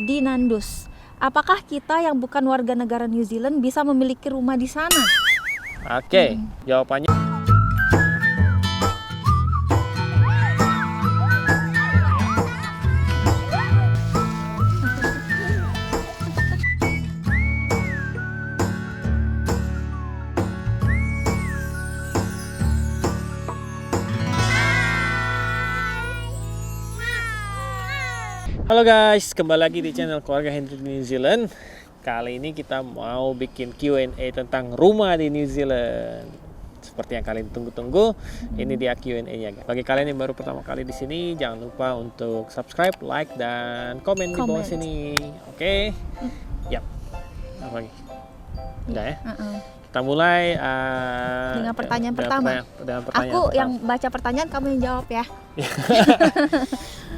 Ferdinandus. Apakah kita yang bukan warga negara New Zealand bisa memiliki rumah di sana? Oke, jawabannya halo guys, kembali lagi di channel Keluarga Hendrik New Zealand. Kali ini kita mau bikin Q&A tentang rumah di New Zealand. Seperti yang kalian tunggu-tunggu, ini dia Q&A-nya. Bagi kalian yang baru pertama kali di sini, jangan lupa untuk subscribe, like, dan komen di bawah sini. Oke? Yap. Apa lagi? Udah ya? Kita mulai Dengan pertanyaan pertama. Aku yang baca pertanyaan, kamu yang jawab ya.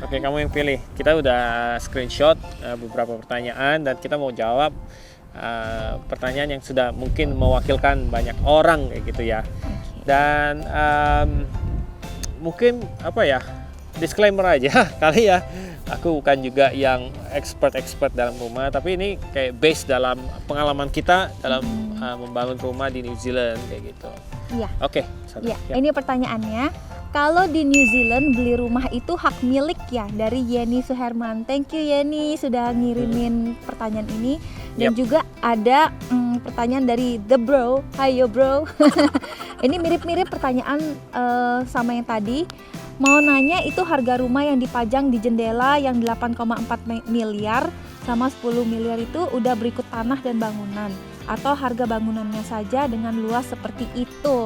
Oke, kamu yang pilih. Kita udah screenshot beberapa pertanyaan dan kita mau jawab pertanyaan yang sudah mungkin mewakilkan banyak orang kayak gitu ya. Dan mungkin apa ya, disclaimer aja kali ya. Aku bukan juga yang expert dalam rumah, tapi ini kayak base dalam pengalaman kita dalam membangun rumah di New Zealand kayak gitu. Iya. Oke. Iya. Ini pertanyaannya. Kalau di New Zealand beli rumah itu hak milik ya, dari Yeni Suherman. Thank you Yeni sudah ngirimin pertanyaan ini. Dan juga ada pertanyaan dari The Bro. Hayo bro. Ini mirip-mirip pertanyaan sama yang tadi. Mau nanya, itu harga rumah yang dipajang di jendela yang 8,4 miliar sama 10 miliar itu udah berikut tanah dan bangunan, atau harga bangunannya saja dengan luas seperti itu?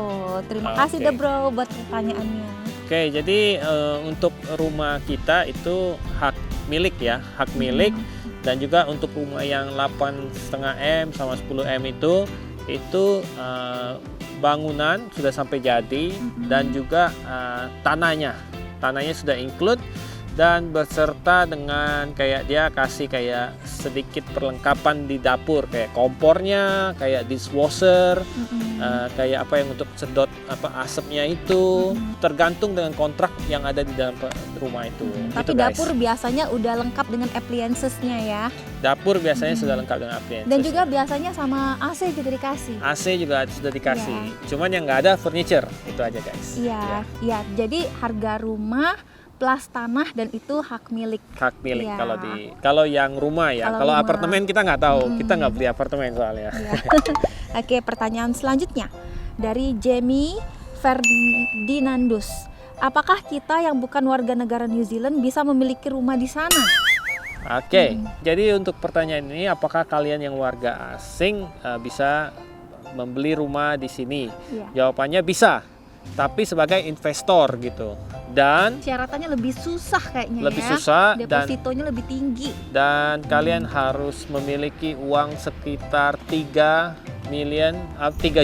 Terima kasih The Bro buat pertanyaannya. Oke, jadi untuk rumah kita itu hak milik ya, hak milik. Dan juga untuk rumah yang 8,5 M sama 10 M itu bangunan sudah sampai jadi, dan juga tanahnya sudah include, dan beserta dengan kayak dia kasih kayak sedikit perlengkapan di dapur, kayak kompornya, kayak dishwasher, kayak apa yang untuk sedot apa asapnya itu, tergantung dengan kontrak yang ada di dalam rumah itu. Tapi gitu, dapur biasanya udah lengkap dengan appliances-nya ya. Dapur biasanya sudah lengkap dengan appliances. Dan juga biasanya sama AC juga dikasih. AC juga sudah dikasih. Cuman yang nggak ada furniture, itu aja guys. Iya. Jadi harga rumah plus tanah dan itu hak milik. Hak milik kalau yang rumah ya. Kalau apartemen kita nggak tahu, kita nggak beli apartemen soalnya. Oke, pertanyaan selanjutnya dari Jamie Ferdinandus. Apakah kita yang bukan warga negara New Zealand bisa memiliki rumah di sana? Oke, jadi untuk pertanyaan ini, apakah kalian yang warga asing bisa membeli rumah di sini? Jawabannya bisa, tapi sebagai investor gitu. Dan syaratannya lebih susah kayaknya, lebih susah, depositonya lebih tinggi. Dan kalian harus memiliki uang sekitar 3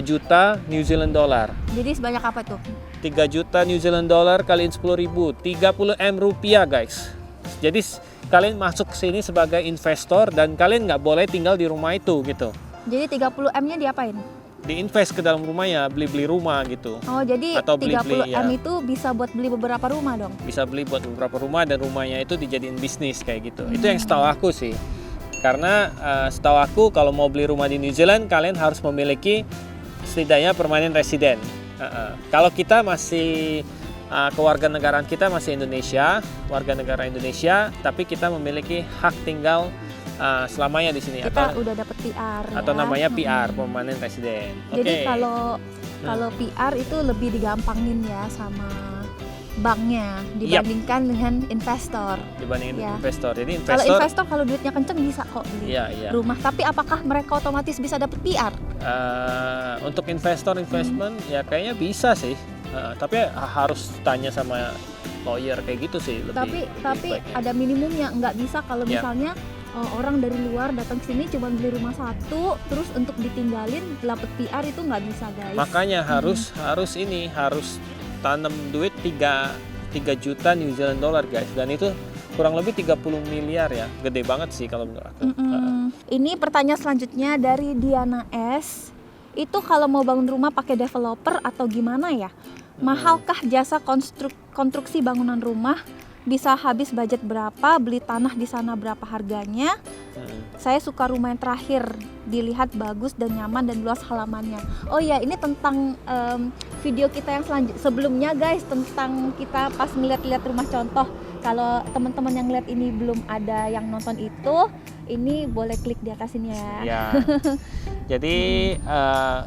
juta New Zealand dollar. Jadi sebanyak apa tuh? 3 juta New Zealand dollar kaliin 10.000, 30 M rupiah guys. Jadi kalian masuk ke sini sebagai investor dan kalian nggak boleh tinggal di rumah itu gitu. Jadi 30 M-nya diapain? Diinvest ke dalam rumahnya, beli rumah gitu. Oh, jadi atau 30 M itu bisa buat beli beberapa rumah dong? Bisa beli buat beberapa rumah dan rumahnya itu dijadiin bisnis kayak gitu. Itu yang setahu aku sih. Karena setahu aku kalau mau beli rumah di New Zealand, kalian harus memiliki setidaknya permanent resident. Kalau kita masih kewarganegaraan kita masih Indonesia, warga negara Indonesia, tapi kita memiliki hak tinggal selamanya di sini. Kita udah dapet PR atau ya? Namanya PR, permanent resident. Jadi kalau PR itu lebih digampangin ya sama banknya dibandingkan dengan investor. Investor. Jadi kalau investor kalau duitnya kenceng bisa kok beli rumah. Tapi apakah mereka otomatis bisa dapet PR? Untuk investment ya kayaknya bisa sih. Tapi harus tanya sama lawyer kayak gitu sih. Tapi ada minimumnya, nggak bisa kalau misalnya orang dari luar datang ke sini cuma beli rumah satu, terus untuk ditinggalin dapet PR itu nggak bisa guys. Makanya harus tanam duit 3 juta New Zealand dollar guys, dan itu kurang lebih 30 miliar ya, gede banget sih kalau menurut aku. Ini pertanyaan selanjutnya dari Diana S. Itu kalau mau bangun rumah pakai developer atau gimana ya? Mahalkah jasa konstruksi bangunan rumah? bisa habis budget berapa, beli tanah di sana berapa harganya. Saya suka rumah yang terakhir, dilihat bagus dan nyaman dan luas halamannya. Oh ya, ini tentang video kita yang sebelumnya guys, tentang kita pas ngeliat-liat rumah contoh. Kalau teman-teman yang lihat ini belum ada yang nonton itu, ini boleh klik di atas ini ya. Ya. Jadi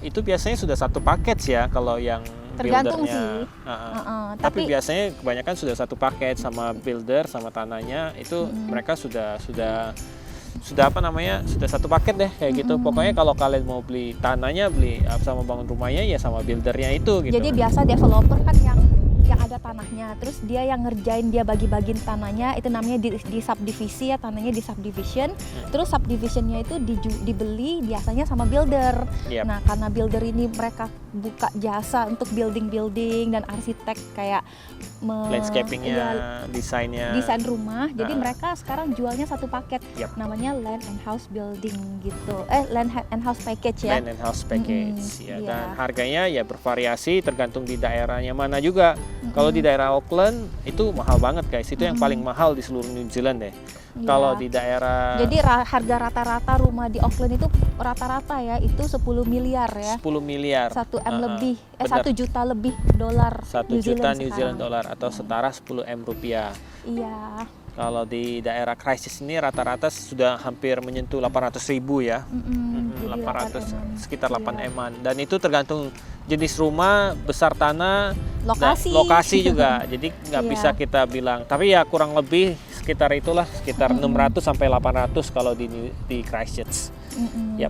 itu biasanya sudah satu paket ya kalau yang Tergantung buildernya. sih. Tapi biasanya kebanyakan sudah satu paket sama builder sama tanahnya itu mereka sudah apa namanya, sudah satu paket deh kayak gitu. Pokoknya kalau kalian mau beli tanahnya, beli sama bangun rumahnya ya sama buildernya itu gitu. Jadi biasa developer kan yang ada tanahnya, terus dia yang ngerjain, dia bagi-bagiin tanahnya, itu namanya di subdivisi ya, tanahnya di subdivision. Terus subdivisionnya itu dibeli biasanya sama builder. Nah, karena builder ini mereka buka jasa untuk building dan arsitek kayak landscapingnya, desain rumah. Jadi mereka sekarang jualnya satu paket, namanya land and house building gitu. Land and house package ya. Land and house package ya. Dan harganya ya bervariasi tergantung di daerahnya mana juga. Kalau di daerah Auckland itu mahal banget guys. Itu yang paling mahal di seluruh New Zealand deh. Kalau di daerah, jadi harga rata-rata rumah di Auckland itu rata-rata ya itu 10 miliar ya. 10 miliar. 1 M lebih, 1 juta lebih dolar. 1 juta New Zealand dolar atau setara 10 M rupiah. Iya. Kalau di daerah Christchurch ini rata-rata sudah hampir menyentuh 800.000 ya. 800 sekitar 8 M-an. Dan itu tergantung jenis rumah, besar tanah, lokasi juga. Jadi nggak bisa kita bilang. Tapi ya kurang lebih sekitar itulah, sekitar 600 sampai 800 kalau di Christchurch. Yap.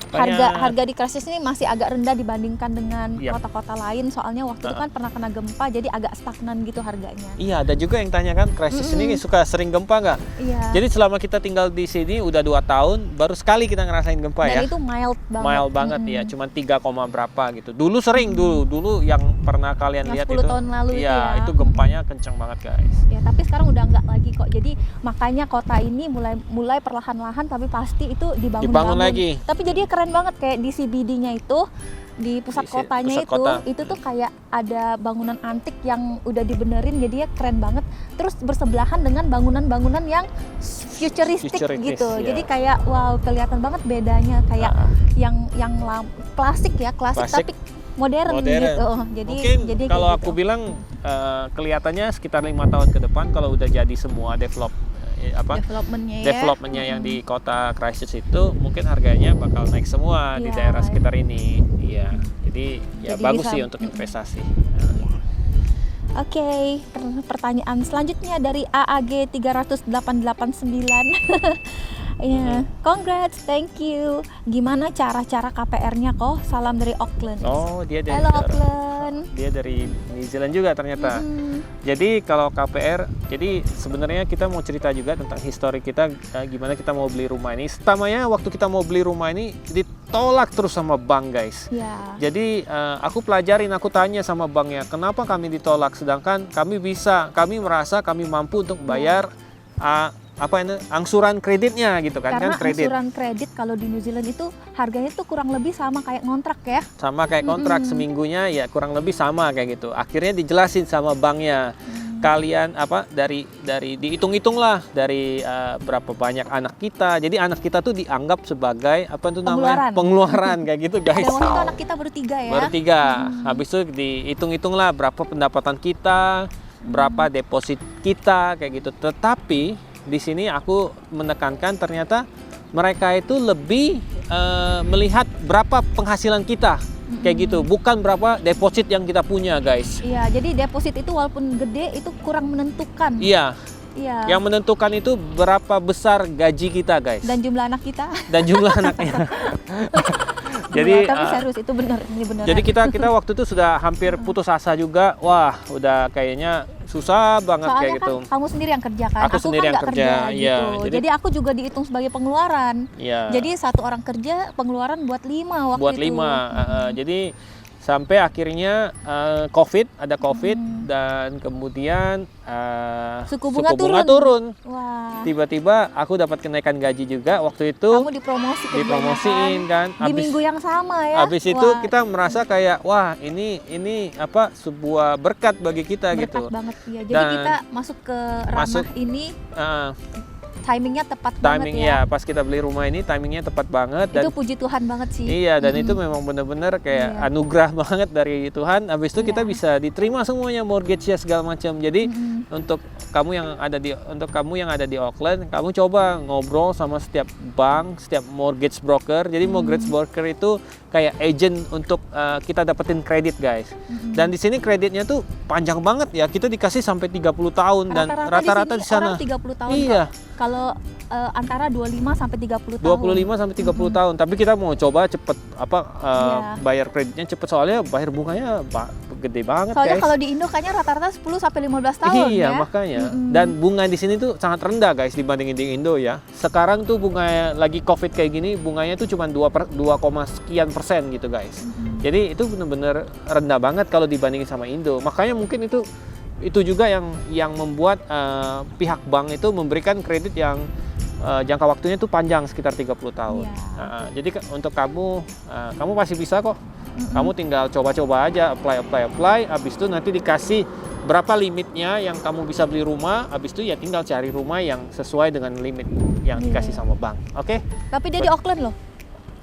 Harga di Christchurch ini masih agak rendah dibandingkan dengan kota-kota lain, soalnya waktu itu kan pernah kena gempa, jadi agak stagnan gitu harganya. Iya, ada juga yang tanya kan, Christchurch ini suka sering gempa nggak? Iya. Jadi selama kita tinggal di sini udah 2 tahun, baru sekali kita ngerasain gempa. Dan ya. itu mild banget. Mild banget ya, cuma 3, berapa gitu. Dulu sering dulu yang pernah kalian lihat 10 itu. tahun lalu iya, itu gempanya kenceng banget guys. Ya, tapi sekarang udah nggak lagi kok. Jadi makanya kota ini mulai perlahan-lahan tapi pasti itu dibangun lagi. Tapi jadi keren banget kayak di CBD-nya itu, di pusat kotanya itu tuh kayak ada bangunan antik yang udah dibenerin, jadinya keren banget. Terus bersebelahan dengan bangunan-bangunan yang futuristik gitu. Ya. Jadi kayak wow, kelihatan banget bedanya kayak yang klasik tapi modern gitu. Jadi kalau aku bilang kelihatannya sekitar 5 tahun ke depan kalau udah jadi semua developmentnya yang di kota Christchurch itu mungkin harganya bakal naik semua di daerah sekitar ini. Iya. Jadi bagus sih untuk investasi. Oke, pertanyaan selanjutnya dari AAG 3889. Iya, congrats, thank you. Gimana cara KPR-nya kok? Salam dari Auckland. Oh, dia dari Halo Auckland. Dia dari New Zealand juga ternyata. Jadi kalau KPR, jadi sebenarnya kita mau cerita juga tentang histori kita, gimana kita mau beli rumah ini. Pertamanya waktu kita mau beli rumah ini ditolak terus sama bank guys. Ya. Jadi aku tanya sama banknya, kenapa kami ditolak? Sedangkan kami merasa kami mampu untuk bayar angsuran kreditnya gitu kan. Karena kredit. Angsuran kredit kalau di New Zealand itu harganya tuh kurang lebih sama kayak ngontrak ya. Sama kayak kontrak seminggunya ya kurang lebih sama kayak gitu. Akhirnya dijelasin sama banknya. Kalian dari dihitung-hitung lah dari berapa banyak anak kita. Jadi anak kita tuh dianggap sebagai pengeluaran kayak gitu guys. Dan waktu itu anak kita baru 3 ya. Baru 3. Habis itu dihitung-hitung lah berapa pendapatan kita, berapa deposit kita kayak gitu. Tetapi di sini aku menekankan ternyata mereka itu lebih melihat berapa penghasilan kita kayak gitu, bukan berapa deposit yang kita punya guys. Iya, jadi deposit itu walaupun gede itu kurang menentukan. Iya. Yang menentukan itu berapa besar gaji kita guys. Dan jumlah anak kita. Dan jumlah anaknya. Jadi tapi serius itu benar. Jadi kita waktu itu sudah hampir putus asa juga. Wah, udah kayaknya susah banget. Soalnya kayak kan gitu. Kamu sendiri yang kerja kan. Aku sendiri kan yang kerja. Gitu. Jadi aku juga dihitung sebagai pengeluaran. Iya. Jadi 1 orang kerja pengeluaran buat 5 waktu itu. Buat 5. Jadi Sampai akhirnya ada COVID dan kemudian Suku bunga turun. Wah. Tiba-tiba aku dapat kenaikan gaji juga waktu itu. Kamu dipromosiin kan. Di minggu yang sama ya. Habis itu kita merasa kayak wah ini sebuah berkat bagi kita gitu. Berkat banget ya. Jadi kita masuk ke ranah ini timingnya tepat banget ya. Pas kita beli rumah ini timingnya tepat banget. Itu puji Tuhan banget sih. Iya, dan itu memang benar-benar kayak anugerah banget dari Tuhan. Habis itu kita bisa diterima semuanya, mortgage-nya segala macam. Jadi untuk kamu yang ada di Auckland, kamu coba ngobrol sama setiap bank, setiap mortgage broker. Jadi mortgage broker itu kayak agent untuk kita dapetin kredit, guys. Dan di sini kreditnya tuh panjang banget ya. Kita dikasih sampai 30 tahun dan rata-rata di sana 30 tahun. Iya. Kalau antara 25 sampai 30 tahun. 25 sampai 30 tahun. Tapi kita mau coba cepet bayar kreditnya cepet, soalnya bayar bunganya gede banget, soalnya guys. Kalau di Indo kayaknya rata-rata 10 sampai 15 tahun iya, ya. makanya. Dan bunga di sini tuh sangat rendah, guys, dibandingin di Indo ya. Sekarang tuh bunga lagi Covid kayak gini, bunganya tuh cuma 2 sekian persen gitu, guys. Jadi itu benar-benar rendah banget kalau dibandingin sama Indo. Makanya mungkin itu juga yang membuat pihak bank itu memberikan kredit yang jangka waktunya tuh panjang, sekitar 30 tahun. Jadi untuk kamu pasti bisa kok. Kamu tinggal coba-coba aja, apply. Habis itu nanti dikasih berapa limitnya yang kamu bisa beli rumah. Habis itu ya tinggal cari rumah yang sesuai dengan limit yang dikasih sama bank. Oke? Tapi dia di Auckland loh.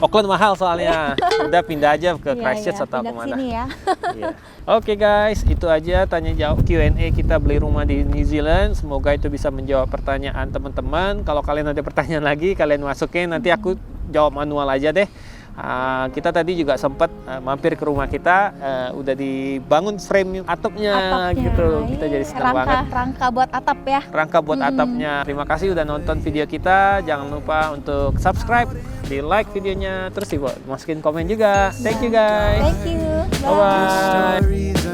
Auckland mahal soalnya. Udah pindah aja ke Christchurch atau kemana. Sini ya. Oke, guys, itu aja tanya jawab Q&A kita beli rumah di New Zealand. Semoga itu bisa menjawab pertanyaan teman-teman. Kalau kalian ada pertanyaan lagi, kalian masukin, nanti aku jawab manual aja deh. Kita tadi juga sempat mampir ke rumah kita, udah dibangun frame atapnya gitu. Kita jadi senang banget. Rangka buat atap ya. Rangka buat atapnya. Terima kasih udah nonton video kita. Jangan lupa untuk subscribe, di like videonya, terus masukin komen juga. Thank you, guys. Thank you. Bye bye.